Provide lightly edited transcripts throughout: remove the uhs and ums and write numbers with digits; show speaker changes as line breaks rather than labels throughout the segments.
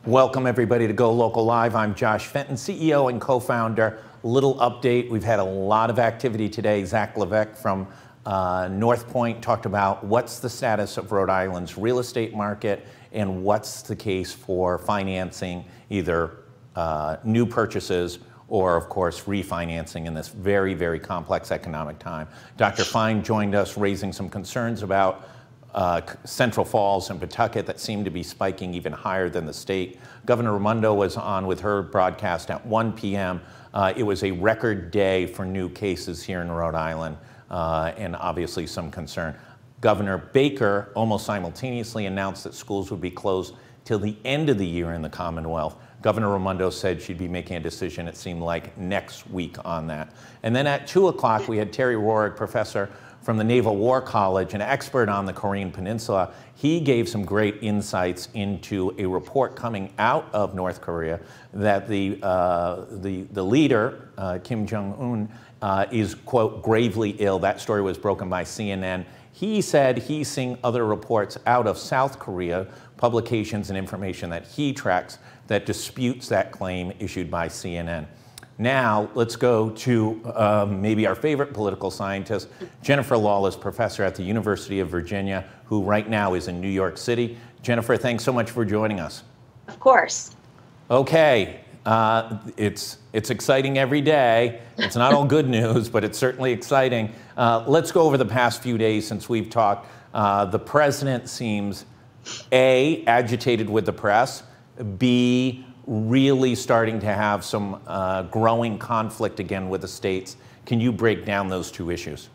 Welcome everybody to GoLocal Live. I'm Josh Fenton, CEO and co-founder. Little update, we've had a lot of activity today. Zach Levesque from North Point talked about what's the status of Rhode Island's real estate market and what's the case for financing either new purchases or, of course, refinancing in this very, very complex economic time. Dr. Fine joined us raising some concerns about Central Falls and Pawtucket that seem to be spiking even higher than the state. Governor Raimondo was on with her broadcast at 1 p.m. It was a record day for new cases here in Rhode Island, and obviously some concern. Governor Baker almost simultaneously announced that schools would be closed till the end of the year in the Commonwealth. Governor Raimondo said she'd be making a decision, it seemed like, next week on that. And then at 2 o'clock, we had Terry Rohrig, professor from the Naval War College, an expert on the Korean Peninsula. He gave some great insights into a report coming out of North Korea that the leader, Kim Jong-un, is, quote, gravely ill. That story was broken by CNN. He said he's seeing other reports out of South Korea, publications and information that he tracks that disputes that claim issued by CNN. Now, let's go to maybe our favorite political scientist, Jennifer Lawless, professor at the University of Virginia, who right now is in New York City. Jennifer, thanks so much for joining us.
Of course.
Okay, it's exciting every day. It's not all good news, but it's certainly exciting. Let's go over the past few days since we've talked. The president seems, A, agitated with the press, B, really starting to have some growing conflict again with the states. Can you break down those two issues?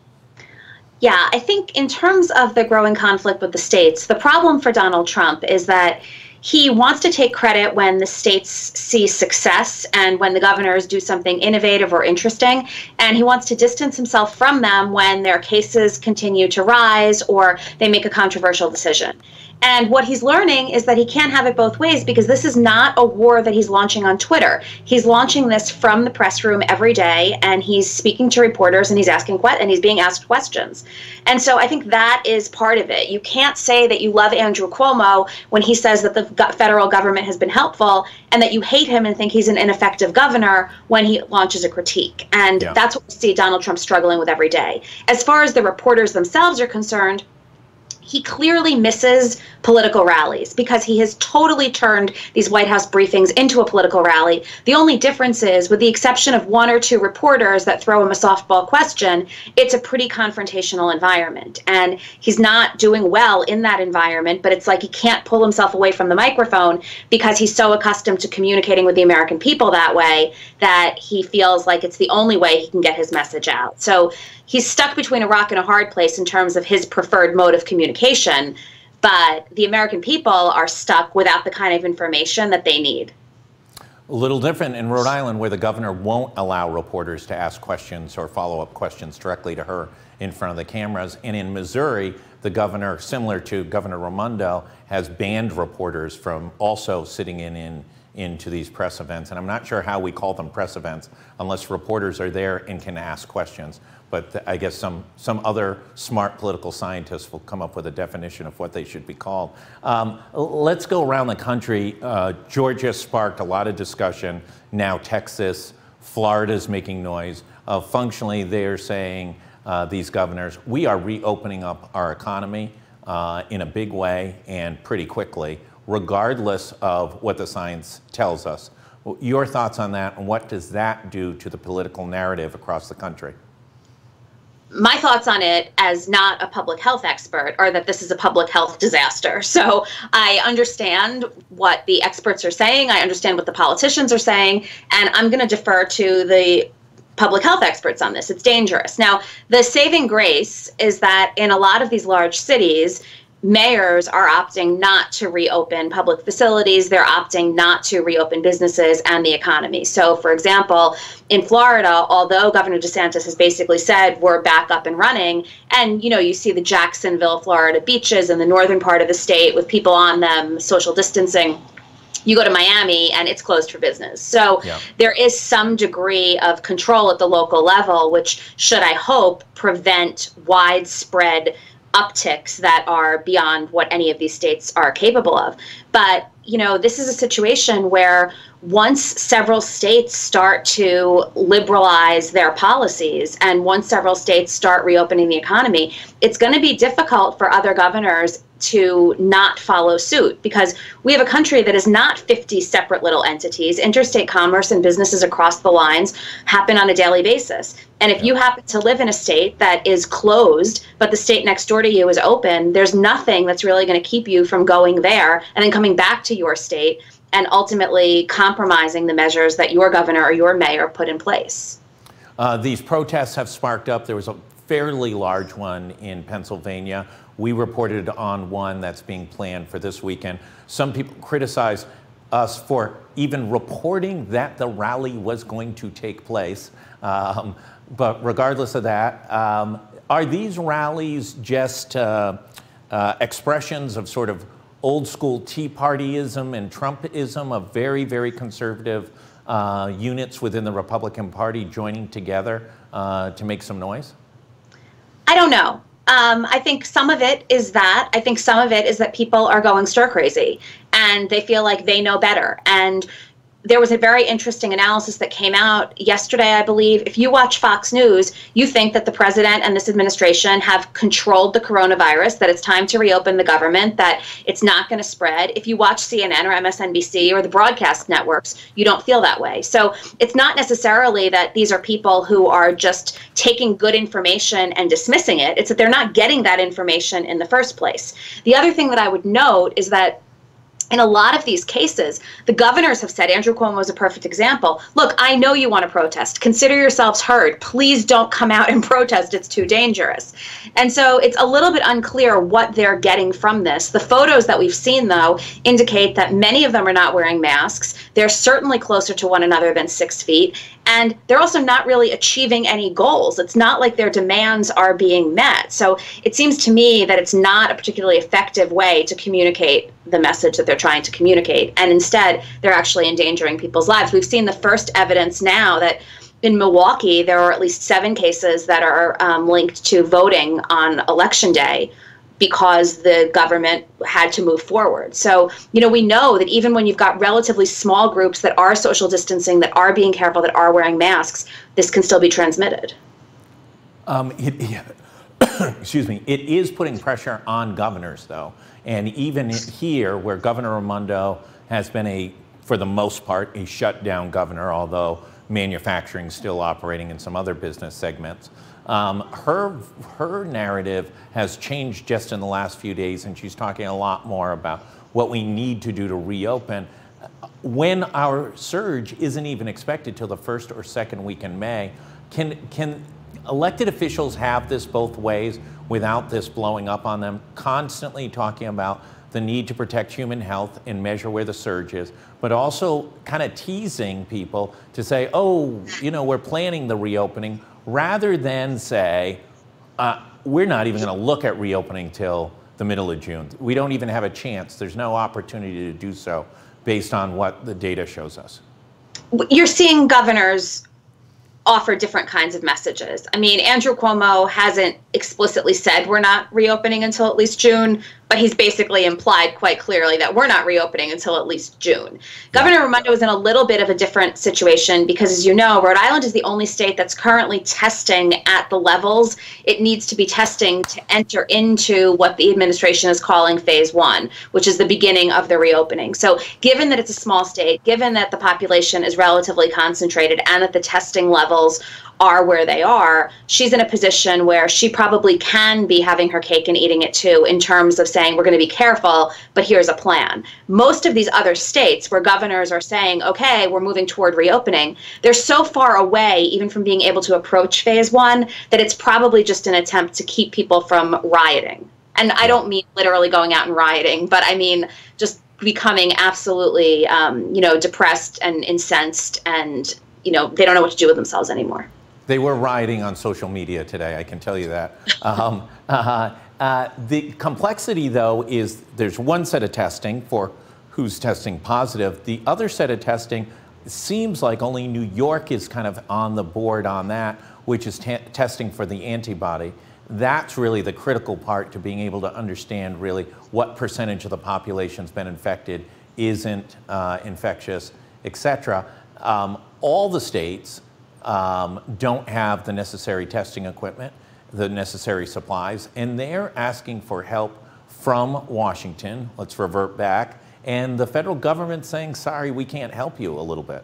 Yeah, I think in terms of the growing conflict with the states, the problem for Donald Trump is that he wants to take credit when the states see success and when the governors do something innovative or interesting, and he wants to distance himself from them when their cases continue to rise or they make a controversial decision. And what he's learning is that he can't have it both ways, because this is not a war that he's launching on Twitter. He's launching this from the press room every day, and he's speaking to reporters and he's being asked questions. And so I think that is part of it. You can't say that you love Andrew Cuomo when he says that the federal government has been helpful, and that you hate him and think he's an ineffective governor when he launches a critique. And that's what we see Donald Trump struggling with every day. As far as the reporters themselves are concerned, he clearly misses political rallies because he has totally turned these White House briefings into a political rally. The only difference is, with the exception of one or two reporters that throw him a softball question, it's a pretty confrontational environment. And he's not doing well in that environment, but it's like he can't pull himself away from the microphone because he's so accustomed to communicating with the American people that way that he feels like it's the only way he can get his message out. So he's stuck between a rock and a hard place in terms of his preferred mode of communication, but the American people are stuck without the kind of information that they need.
A little different in Rhode Island, where the governor won't allow reporters to ask questions or follow-up questions directly to her in front of the cameras. And in Missouri, the governor, similar to Governor Raimondo, has banned reporters from also sitting into these press events. And I'm not sure how we call them press events unless reporters are there and can ask questions. But I guess some other smart political scientists will come up with a definition of what they should be called. Let's go around the country. Georgia sparked a lot of discussion. Now Texas, Florida's making noise. Functionally, they're saying, these governors, we are reopening up our economy in a big way and pretty quickly, regardless of what the science tells us. Your thoughts on that, and what does that do to the political narrative across the country?
My thoughts on it, as not a public health expert, are that this is a public health disaster. So I understand what the experts are saying. I understand what the politicians are saying. And I'm going to defer to the public health experts on this. It's dangerous. Now, the saving grace is that in a lot of these large cities, mayors are opting not to reopen public facilities. They're opting not to reopen businesses and the economy. So, for example, in Florida, although Governor DeSantis has basically said we're back up and running, and you see the Jacksonville, Florida beaches in the northern part of the state with people on them, social distancing. You go to Miami and it's closed for business. So there is some degree of control at the local level, which should, I hope, prevent widespread upticks that are beyond what any of these states are capable of. But this is a situation where once several states start to liberalize their policies and once several states start reopening the economy, it's going to be difficult for other governors to not follow suit, because we have a country that is not 50 separate little entities. Interstate commerce and businesses across the lines happen on a daily basis. And if you happen to live in a state that is closed, but the state next door to you is open, there's nothing that's really going to keep you from going there and then coming back to your state and ultimately compromising the measures that your governor or your mayor put in place.
These protests have sparked up. There was a fairly large one in Pennsylvania. We reported on one that's being planned for this weekend. Some people criticize us for even reporting that the rally was going to take place. But regardless of that, are these rallies just expressions of sort of old school Tea Partyism and Trumpism of very, very conservative units within the Republican Party joining together to make some noise?
I don't know. I think some of it is that. I think some of it is that people are going stir crazy and they feel like they know better. And there was a very interesting analysis that came out yesterday, I believe. If you watch Fox News, you think that the president and this administration have controlled the coronavirus, that it's time to reopen the government, that it's not going to spread. If you watch CNN or MSNBC or the broadcast networks, you don't feel that way. So it's not necessarily that these are people who are just taking good information and dismissing it. It's that they're not getting that information in the first place. The other thing that I would note is that in a lot of these cases, the governors have said, Andrew Cuomo is a perfect example, look, I know you want to protest. Consider yourselves heard. Please don't come out and protest. It's too dangerous. And so it's a little bit unclear what they're getting from this. The photos that we've seen, though, indicate that many of them are not wearing masks. They're certainly closer to one another than 6 feet. And they're also not really achieving any goals. It's not like their demands are being met. So it seems to me that it's not a particularly effective way to communicate the message that they're trying to communicate. And instead, they're actually endangering people's lives. We've seen the first evidence now that in Milwaukee, there are at least 7 cases that are linked to voting on Election Day because the government had to move forward. So, we know that even when you've got relatively small groups that are social distancing, that are being careful, that are wearing masks, this can still be transmitted.
Excuse me, it is putting pressure on governors, though. And even here, where Governor Raimondo has been for the most part, a shutdown governor, although manufacturing is still operating in some other business segments, her narrative has changed just in the last few days, and she's talking a lot more about what we need to do to reopen when our surge isn't even expected till the first or second week in May. Can elected officials have this both ways without this blowing up on them, constantly talking about the need to protect human health and measure where the surge is, but also kind of teasing people to say, oh, we're planning the reopening, rather than say, we're not even going to look at reopening till the middle of June. We don't even have a chance. There's no opportunity to do so based on what the data shows us.
You're seeing governors offer different kinds of messages. I mean, Andrew Cuomo hasn't explicitly said we're not reopening until at least June, but he's basically implied quite clearly that we're not reopening until at least June. Governor Raimondo is in a little bit of a different situation because, as you know, Rhode Island is the only state that's currently testing at the levels it needs to be testing to enter into what the administration is calling phase 1, which is the beginning of the reopening. So given that it's a small state, given that the population is relatively concentrated and that the testing levels are where they are, she's in a position where she probably can be having her cake and eating it too, in terms of saying we're going to be careful, but here's a plan. Most of these other states where governors are saying, okay, we're moving toward reopening, they're so far away even from being able to approach phase 1 that it's probably just an attempt to keep people from rioting. And I don't mean literally going out and rioting, but I mean just becoming absolutely, depressed and incensed, and, they don't know what to do with themselves anymore.
They were rioting on social media today, I can tell you that. The complexity, though, is there's one set of testing for who's testing positive. The other set of testing seems like only New York is kind of on the board on that, which is testing for the antibody. That's really the critical part to being able to understand really what percentage of the population's been infected isn't infectious, etc. All the states don't have the necessary testing equipment, the necessary supplies, and they're asking for help from Washington. Let's revert back. And the federal government saying, sorry, we can't help you a little bit.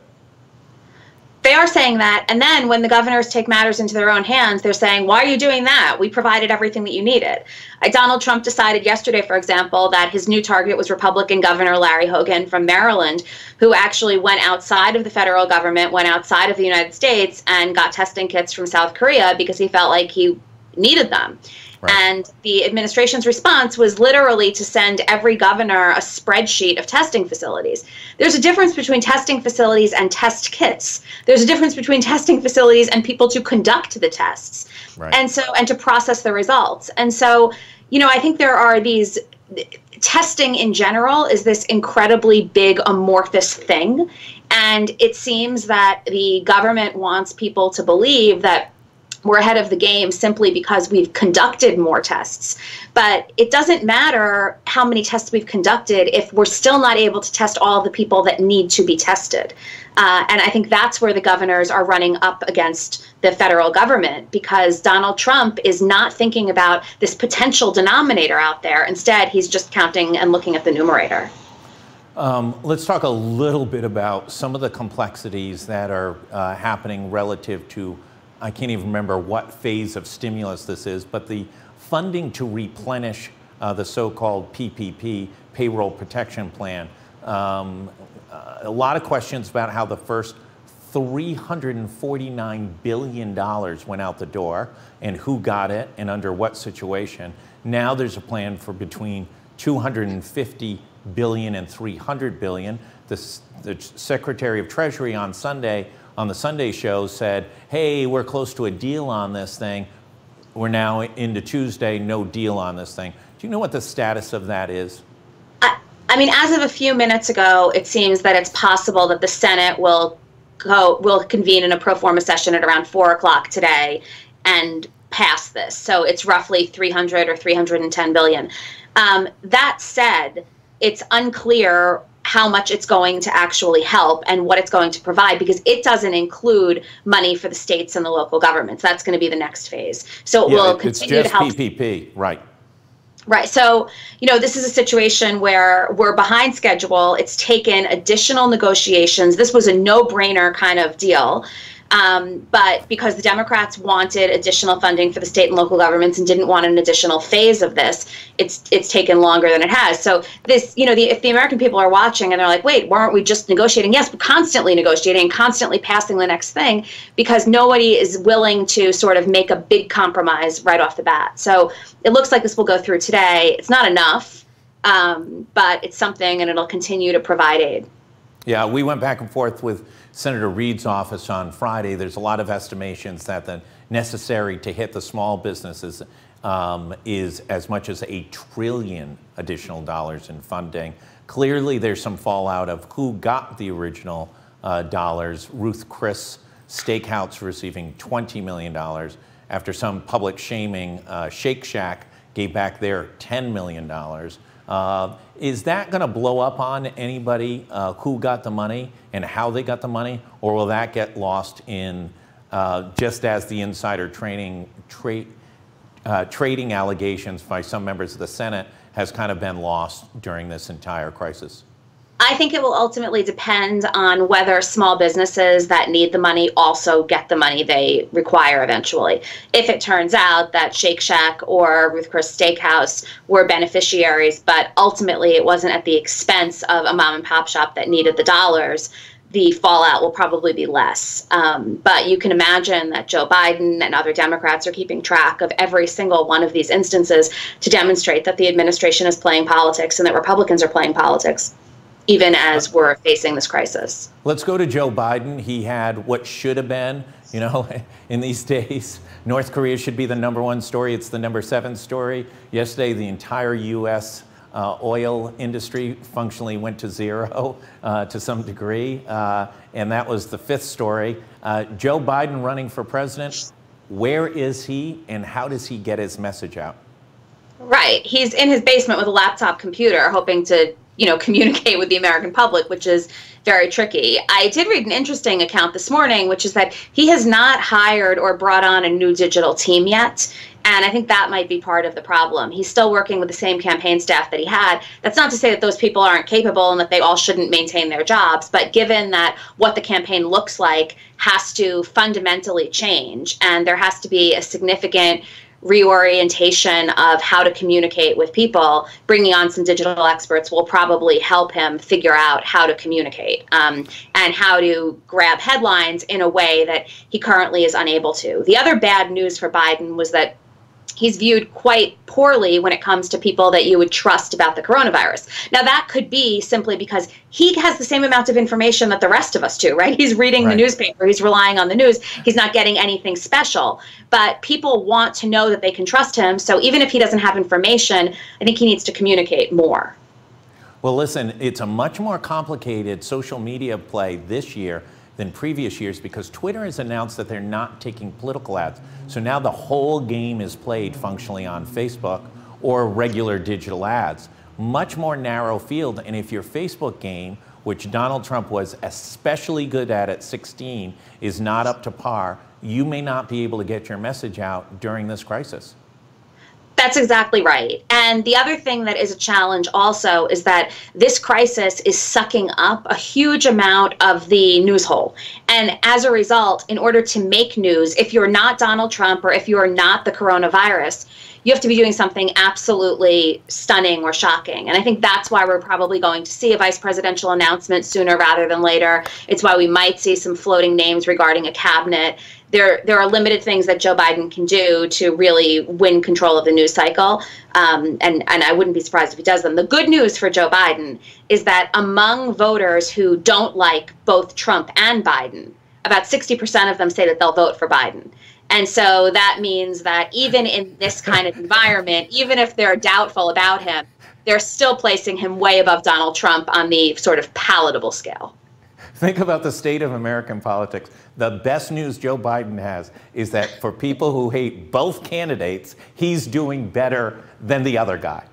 They are saying that, and then when the governors take matters into their own hands, they're saying, why are you doing that? We provided everything that you needed. Donald Trump decided yesterday, for example, that his new target was Republican Governor Larry Hogan from Maryland, who actually went outside of the federal government, went outside of the United States, and got testing kits from South Korea because he felt like he needed them. Right. And the administration's response was literally to send every governor a spreadsheet of testing facilities. There's a difference between testing facilities and test kits. There's a difference between testing facilities and people to conduct the tests, right. and to process the results. And so, I think there are these testing in general is this incredibly big amorphous thing, and it seems that the government wants people to believe that we're ahead of the game simply because we've conducted more tests. But it doesn't matter how many tests we've conducted if we're still not able to test all the people that need to be tested. And I think that's where the governors are running up against the federal government, because Donald Trump is not thinking about this potential denominator out there. Instead, he's just counting and looking at the numerator.
Let's talk a little bit about some of the complexities that are happening relative to, I can't even remember what phase of stimulus this is, but the funding to replenish the so-called PPP, Payroll Protection Plan. A lot of questions about how the first $349 billion went out the door and who got it and under what situation. Now there's a plan for between $250 billion and $300 billion. The Secretary of Treasury on the Sunday show said, hey, we're close to a deal on this thing. We're now into Tuesday, no deal on this thing. Do you know what the status of that is?
I mean, as of a few minutes ago, it seems that it's possible that the Senate will convene in a pro forma session at around 4 o'clock today and pass this. So it's roughly 300 or 310 billion. That said, it's unclear how much it's going to actually help and what it's going to provide, because it doesn't include money for the states and the local governments. That's going to be the next phase. So it will continue to help.
It's just PPP, right?
Right. So, this is a situation where we're behind schedule. It's taken additional negotiations. This was a no-brainer kind of deal. But because the Democrats wanted additional funding for the state and local governments and didn't want an additional phase of this, it's taken longer than it has. So this, if the American people are watching and they're like, wait, weren't we just negotiating? Yes, we're constantly negotiating, constantly passing the next thing, because nobody is willing to sort of make a big compromise right off the bat. So it looks like this will go through today. It's not enough, but it's something, and it'll continue to provide aid.
Yeah, we went back and forth with Senator Reid's office on Friday. There's a lot of estimations that the necessary to hit the small businesses is as much as $1 trillion additional dollars in funding. Clearly, there's some fallout of who got the original dollars. Ruth Chris Steakhouse receiving $20 million after some public shaming. Shake Shack gave back their $10 million. Is that going to blow up on anybody who got the money and how they got the money, or will that get lost in just as the insider trading allegations by some members of the Senate has kind of been lost during this entire crisis?
I think it will ultimately depend on whether small businesses that need the money also get the money they require eventually. If it turns out that Shake Shack or Ruth Chris Steakhouse were beneficiaries, but ultimately it wasn't at the expense of a mom and pop shop that needed the dollars, the fallout will probably be less. But you can imagine that Joe Biden and other Democrats are keeping track of every single one of these instances to demonstrate that the administration is playing politics and that Republicans are playing politics, even as we're facing this crisis.
Let's go to Joe Biden. He had what should have been, in these days, North Korea should be the #1 story. It's the #7 story. Yesterday, the entire U.S. Oil industry functionally went to zero to some degree, and that was the 5th story. Joe Biden running for president. Where is he, and how does he get his message out?
Right. He's in his basement with a laptop computer, hoping to communicate with the American public, which is very tricky. I did read an interesting account this morning, which is that he has not hired or brought on a new digital team yet. And I think that might be part of the problem. He's still working with the same campaign staff that he had. That's not to say that those people aren't capable and that they all shouldn't maintain their jobs. But given that what the campaign looks like has to fundamentally change, and there has to be a significant reorientation of how to communicate with people, bringing on some digital experts will probably help him figure out how to communicate and how to grab headlines in a way that he currently is unable to. The other bad news for Biden was that he's viewed quite poorly when it comes to people that you would trust about the coronavirus. Now, that could be simply because he has the same amount of information that the rest of us do, right? He's reading the newspaper, he's relying on the news, he's not getting anything special. But people want to know that they can trust him, so even if he doesn't have information, I think he needs to communicate more.
Well, listen, it's a much more complicated social media play this year than previous years because Twitter has announced that they're not taking political ads. So now the whole game is played functionally on Facebook or regular digital ads. Much more narrow field, and if your Facebook game, which Donald Trump was especially good at 16, is not up to par, you may not be able to get your message out during this crisis.
That's exactly right. And the other thing that is a challenge also is that this crisis is sucking up a huge amount of the news hole. And as a result, in order to make news, if you're not Donald Trump or if you're not the coronavirus, you have to be doing something absolutely stunning or shocking. And I think that's why we're probably going to see a vice presidential announcement sooner rather than later. It's why we might see some floating names regarding a cabinet. There are limited things that Joe Biden can do to really win control of the news cycle, and I wouldn't be surprised if he does them. The good news for Joe Biden is that among voters who don't like both Trump and Biden, about 60% of them say that they'll vote for Biden. And so that means that even in this kind of environment, even if they're doubtful about him, they're still placing him way above Donald Trump on the sort of palatable scale.
Think about the state of American politics. The best news Joe Biden has is that for people who hate both candidates, he's doing better than the other guy.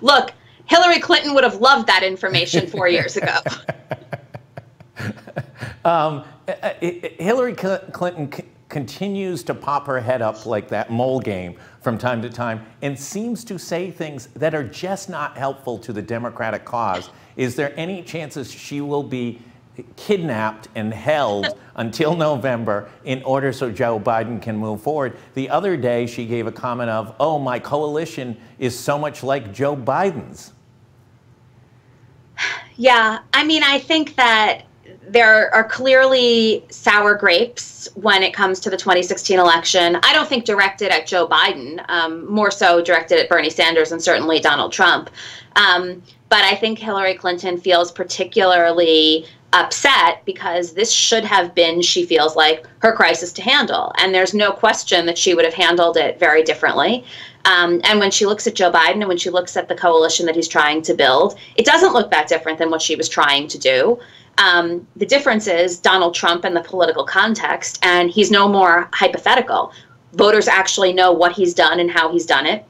Look, Hilary Clinton would have loved that information 4 years ago.
Hillary Clinton continues to pop her head up like that mole game from time to time and seems to say things that are just not helpful to the Democratic cause. Is there any chances she will be kidnapped and held until November in order so Joe Biden can move forward? The other day she gave a comment of, oh, my coalition is so much like Joe Biden's.
Yeah, I mean, I think that there are clearly sour grapes when it comes to the 2016 election. I don't think directed at Joe Biden, more so directed at Bernie Sanders and certainly Donald Trump. But I think Hillary Clinton feels particularly upset because this should have been, she feels like, her crisis to handle. And there's no question that she would have handled it very differently. And when she looks at Joe Biden and when she looks at the coalition that he's trying to build, it doesn't look that different than what she was trying to do. The difference is Donald Trump and the political context, and he's no more hypothetical. Voters actually know what he's done and how he's done it.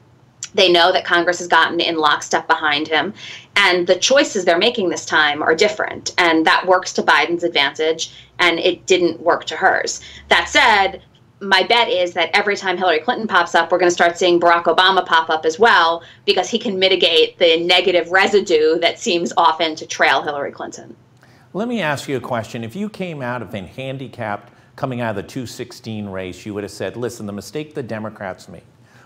They know that Congress has gotten in lockstep behind him, and the choices they're making this time are different, and that works to Biden's advantage, and it didn't work to hers. That said, my bet is that every time Hillary Clinton pops up, we're going to start seeing Barack Obama pop up as well, because he can mitigate the negative residue that seems often to trail Hillary Clinton.
Let me ask you a question. If you came out of and handicapped coming out of the 216 race, you would have said, listen, the mistake the Democrats made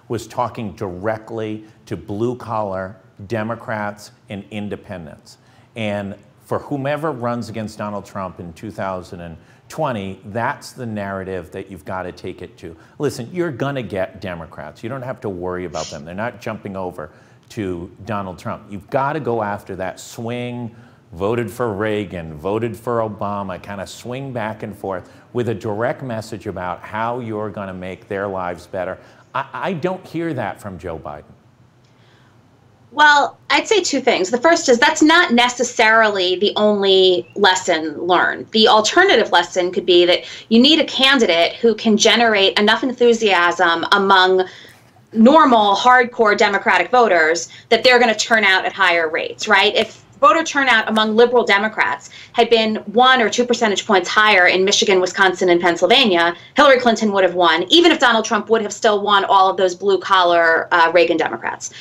was talking directly to blue-collar Democrats and independents. And for whomever runs against Donald Trump in 2020, that's the narrative that you've got to take it to. Listen, you're going to get Democrats. You don't have to worry about them. They're not jumping over to Donald Trump. You've got to go after that swing, voted for Reagan, voted for Obama, kind of swing back and forth with a direct message about how you're going to make their lives better. I don't hear that from Joe Biden.
Well, I'd say two things. The first is that's not necessarily the only lesson learned. The alternative lesson could be that you need a candidate who can generate enough enthusiasm among normal, hardcore Democratic voters that they're going to turn out at higher rates, right? If voter turnout among liberal Democrats had been 1 or 2 percentage points higher in Michigan, Wisconsin, and Pennsylvania, Hillary Clinton would have won, even if Donald Trump would have still won all of those blue-collar Reagan Democrats.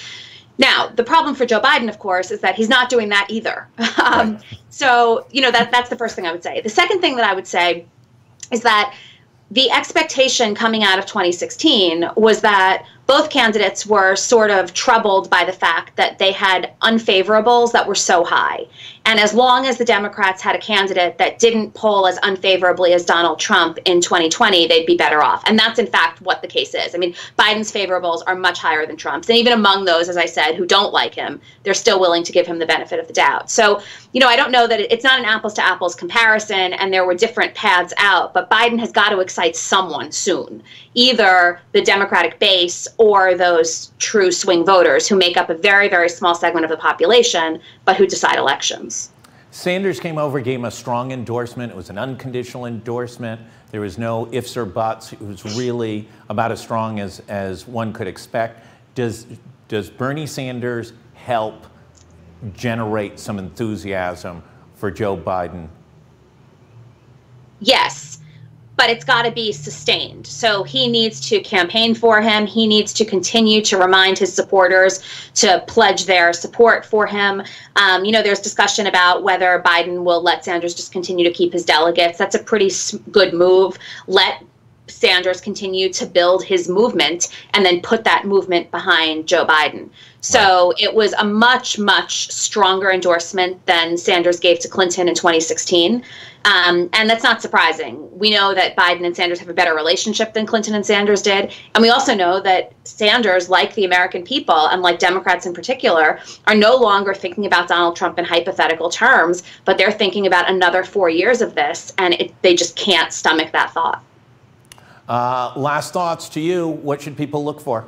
Now, the problem for Joe Biden, of course, is that he's not doing that either. So, that's the first thing I would say. The second thing that I would say is that the expectation coming out of 2016 was that both candidates were sort of troubled by the fact that they had unfavorables that were so high. And as long as the Democrats had a candidate that didn't poll as unfavorably as Donald Trump in 2020, they'd be better off. And that's, in fact, what the case is. I mean, Biden's favorables are much higher than Trump's. And even among those, as I said, who don't like him, they're still willing to give him the benefit of the doubt. So, I don't know that it's not an apples to apples comparison, and there were different paths out, but Biden has got to excite someone soon, either the Democratic base or those true swing voters who make up a very, very small segment of the population, but who decide elections.
Sanders came over, gave him a strong endorsement. It was an unconditional endorsement. There was no ifs or buts. It was really about as strong as one could expect. Does Bernie Sanders help generate some enthusiasm for Joe Biden?
Yes. But it's got to be sustained. So he needs to campaign for him. He needs to continue to remind his supporters to pledge their support for him. There's discussion about whether Biden will let Sanders just continue to keep his delegates. That's a pretty good move. Let Sanders continue to build his movement and then put that movement behind Joe Biden. So it was a much, much stronger endorsement than Sanders gave to Clinton in 2016. And that's not surprising. We know that Biden and Sanders have a better relationship than Clinton and Sanders did. And we also know that Sanders, like the American people, and like Democrats in particular, are no longer thinking about Donald Trump in hypothetical terms, but they're thinking about another 4 years of this, and they just can't stomach that thought.
Last thoughts to you. What should people look for?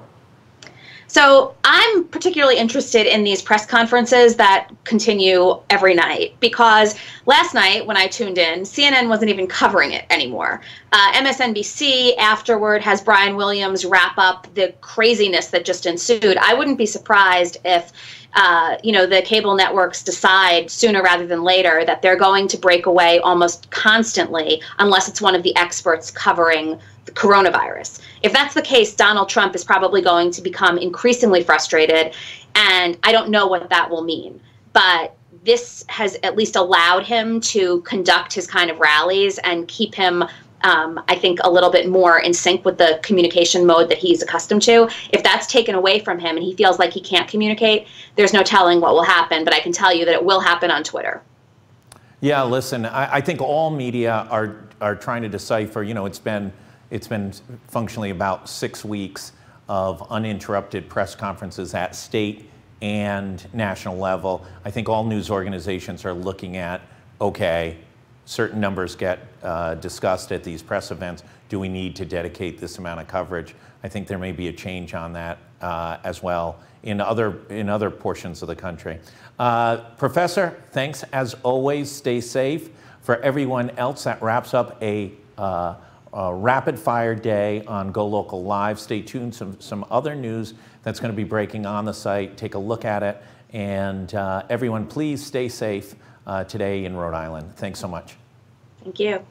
So I'm particularly interested in these press conferences that continue every night, because last night when I tuned in, CNN wasn't even covering it anymore. MSNBC afterward has Brian Williams wrap up the craziness that just ensued. I wouldn't be surprised if the cable networks decide sooner rather than later that they're going to break away almost constantly unless it's one of the experts covering the coronavirus. If that's the case, Donald Trump is probably going to become increasingly frustrated, and I don't know what that will mean. But this has at least allowed him to conduct his kind of rallies and keep him, I think, a little bit more in sync with the communication mode that he's accustomed to. If that's taken away from him and he feels like he can't communicate, there's no telling what will happen, but I can tell you that it will happen on Twitter.
Yeah, listen, I think all media are trying to decipher, it's been functionally about 6 weeks of uninterrupted press conferences at state and national level. I think all news organizations are looking at, okay, certain numbers get discussed at these press events. Do we need to dedicate this amount of coverage? I think there may be a change on that as well in other portions of the country. Professor, thanks as always. Stay safe. For everyone else, that wraps up a rapid fire day on GoLocal Live. Stay tuned. Some other news that's going to be breaking on the site. Take a look at it. And everyone, please stay safe today in Rhode Island. Thanks so much.
Thank you.